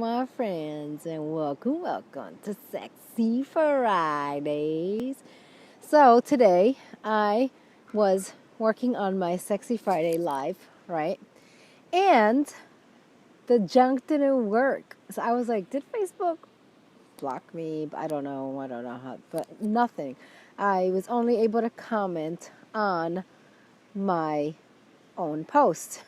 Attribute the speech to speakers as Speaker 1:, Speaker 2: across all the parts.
Speaker 1: my friends, and welcome to Sexy Fridays. So, today I was working on my Sexy Friday live, right? And the junk didn't work. So, I was like, did Facebook block me? I don't know how, but nothing. I was only able to comment on my own post.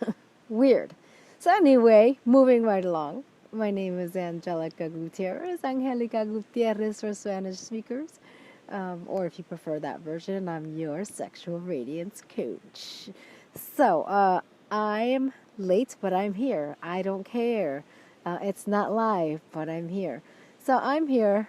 Speaker 1: Weird. So anyway, moving right along. My name is Angelica Gutierrez, Angelica Gutierrez for Spanish speakers. Or if you prefer that version, I'm your sexual radiance coach. So, I am late, but I'm here. I don't care. It's not live, but I'm here. So I'm here,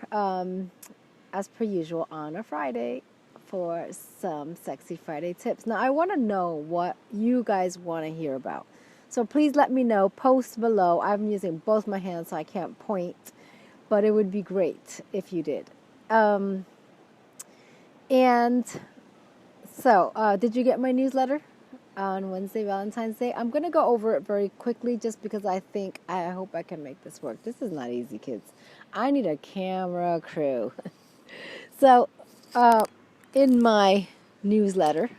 Speaker 1: as per usual, on a Friday for some Sexy Friday tips. Now, I want to know what you guys want to hear about. So please let me know. Post below. I'm using both my hands, so I can't point, but it would be great if you did. And so, did you get my newsletter on Wednesday, Valentine's Day? I'm going to go over it very quickly just because I hope I can make this work. This is not easy, kids. I need a camera crew. So, in my newsletter,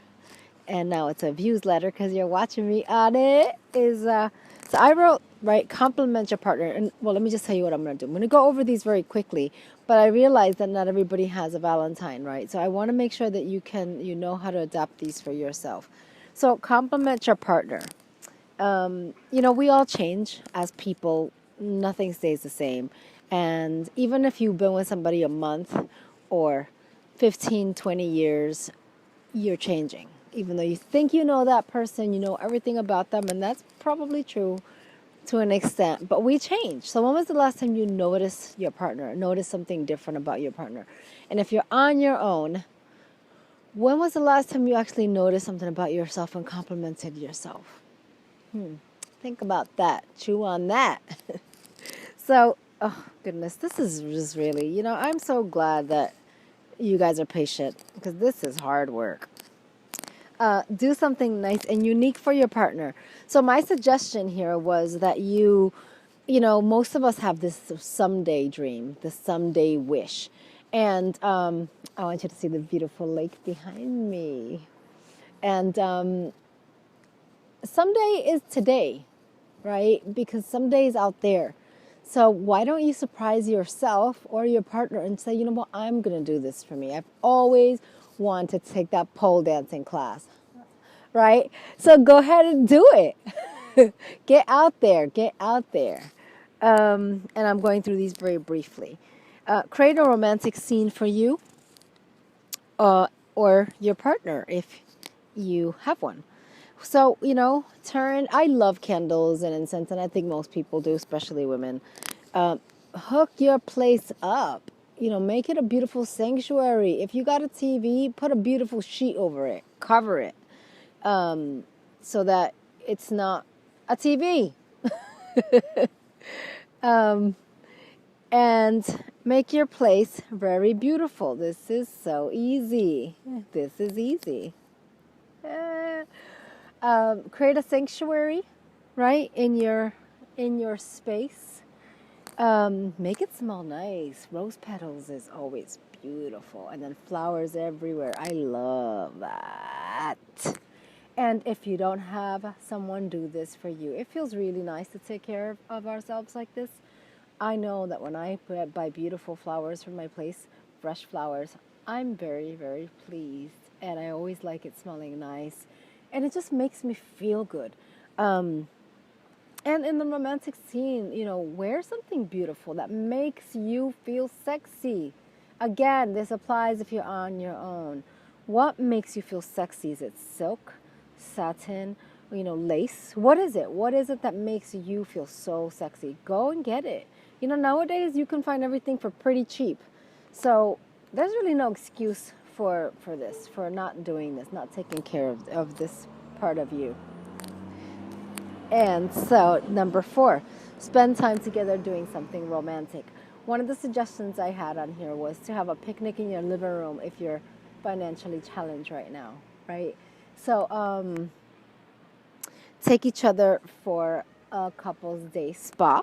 Speaker 1: and now it's a views letter because you're watching me on it, so I wrote, right, compliment your partner. And well, let me just tell you what I'm going to do. I'm going to go over these very quickly, but I realize that not everybody has a Valentine, right? So I want to make sure that you know how to adapt these for yourself. So compliment your partner. We all change as people. Nothing stays the same. And even if you've been with somebody a month or 15, 20 years, you're changing. Even though you think you know that person, you know everything about them, and that's probably true to an extent, but we change. So when was the last time you noticed your partner, noticed something different about your partner? And if you're on your own, when was the last time you actually noticed something about yourself and complimented yourself? Think about that. Chew on that. So, oh goodness, this is just really, I'm so glad that you guys are patient because this is hard work. Do something nice and unique for your partner. So my suggestion here was that most of us have this someday dream, this someday wish. And I want you to see the beautiful lake behind me. And someday is today, right? Because someday's out there. So why don't you surprise yourself or your partner and say, you know what, I'm going to do this for me. I've always wanted to take that pole dancing class, right? So go ahead and do it. Get out there. And I'm going through these very briefly. Create a romantic scene for you or your partner if you have one. So, I love candles and incense, and I think most people do, especially women. Hook your place up. Make it a beautiful sanctuary. If you got a TV, put a beautiful sheet over it. Cover it. So that it's not a TV. And make your place very beautiful. This is so easy. This is easy. Create a sanctuary, right, in your space. Make it smell nice. Rose petals is always beautiful, and then flowers everywhere. I love that. And if you don't have someone do this for you, it feels really nice to take care of ourselves like this. I know that when I buy beautiful flowers from my place, fresh flowers, I'm very, very pleased. And I always like it smelling nice. And it just makes me feel good. And in the romantic scene, wear something beautiful that makes you feel sexy. Again, this applies if you're on your own. What makes you feel sexy? Is it silk, satin, lace? What is it? What is it that makes you feel so sexy? Go and get it. Nowadays you can find everything for pretty cheap. So there's really no excuse for this, for not doing this, not taking care of this part of you. And so, number 4, spend time together doing something romantic. One of the suggestions I had on here was to have a picnic in your living room if you're financially challenged right now, right? So, take each other for a couple's day spa.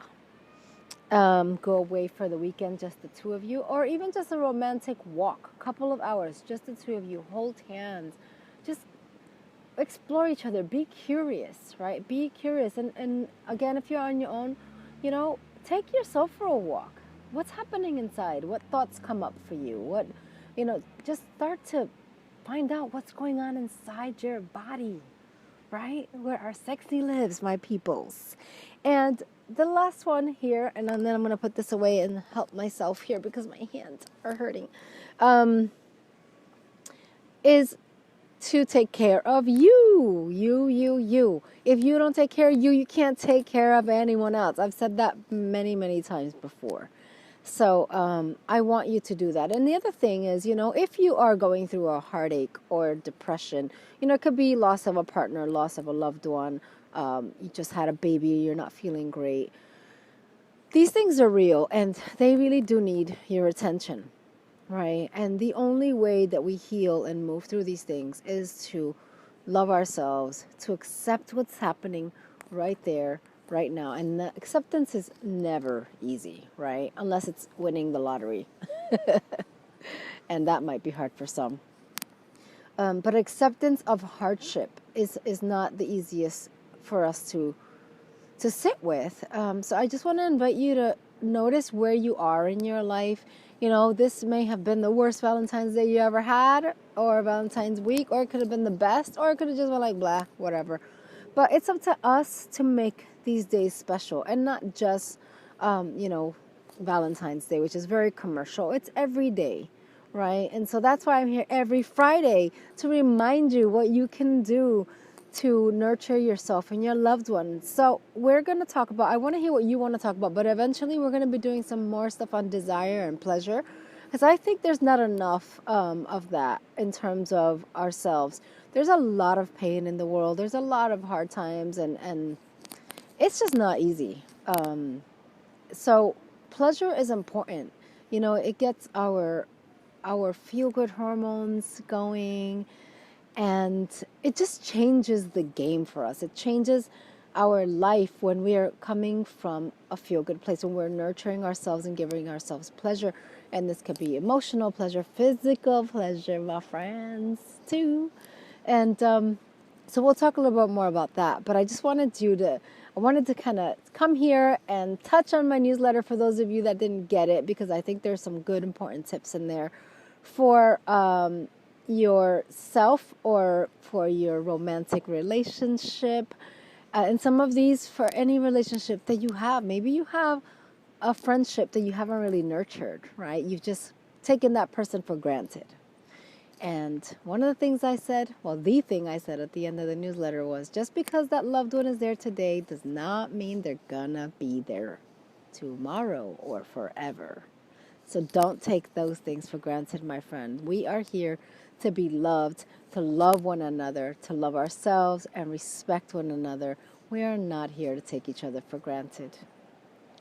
Speaker 1: Go away for the weekend, just the two of you, or even just a romantic walk, a couple of hours, just the two of you, hold hands, just explore each other, be curious, right? Be curious. And again, if you're on your own, take yourself for a walk. What's happening inside? What thoughts come up for you? Just start to find out what's going on inside your body, right? Where our sexy lives, my peoples. And the last one here, and then I'm going to put this away and help myself here because my hands are hurting, is to take care of you. If you don't take care of you, you can't take care of anyone else. I've said that many, many times before. So I want you to do that. And the other thing is, if you are going through a heartache or depression, it could be loss of a partner, loss of a loved one. You just had a baby, you're not feeling great. These things are real and they really do need your attention, right? And the only way that we heal and move through these things is to love ourselves, to accept what's happening right there, right now. And the acceptance is never easy, right? Unless it's winning the lottery. And that might be hard for some. But acceptance of hardship is not the easiest for us to sit with. So I just want to invite you to notice where you are in your life. This may have been the worst Valentine's Day you ever had, or Valentine's week, or it could have been the best, or it could have just been like, blah, whatever. But it's up to us to make these days special, and not just, Valentine's Day, which is very commercial. It's every day, right? And so that's why I'm here every Friday to remind you what you can do to nurture yourself and your loved ones. So we're going to talk about, I want to hear what you want to talk about, but eventually we're going to be doing some more stuff on desire and pleasure, because I think there's not enough of that in terms of ourselves. There's a lot of pain in the world. There's a lot of hard times, and it's just not easy. So pleasure is important. It gets our feel-good hormones going, and it just changes the game for us. It changes our life when we are coming from a feel-good place, when we're nurturing ourselves and giving ourselves pleasure. And this could be emotional pleasure, physical pleasure, my friends, too. And so we'll talk a little bit more about that. But I just wanted to kind of come here and touch on my newsletter for those of you that didn't get it, because I think there's some good, important tips in there for yourself or for your romantic relationship. And some of these for any relationship that you have. Maybe you have a friendship that you haven't really nurtured, right? You've just taken that person for granted. And one of the things I said, the thing I said at the end of the newsletter was, just because that loved one is there today does not mean they're gonna be there tomorrow or forever. So don't take those things for granted, my friend. We are here to be loved, to love one another, to love ourselves and respect one another. We are not here to take each other for granted.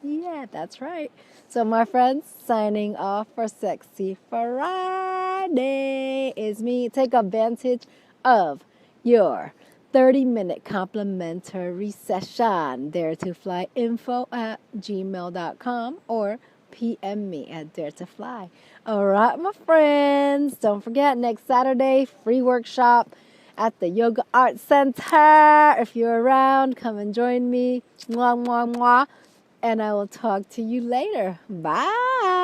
Speaker 1: Yeah, that's right. So my friends, signing off for Sexy Friday is me. Take advantage of your 30-minute complimentary session. Dare to Fly info@gmail.com or PM me at Dare to Fly. All right, my friends. Don't forget, next Saturday, free workshop at the Yoga Art Center. If you're around, come and join me. Mwah, mwah, mwah. And I will talk to you later. Bye.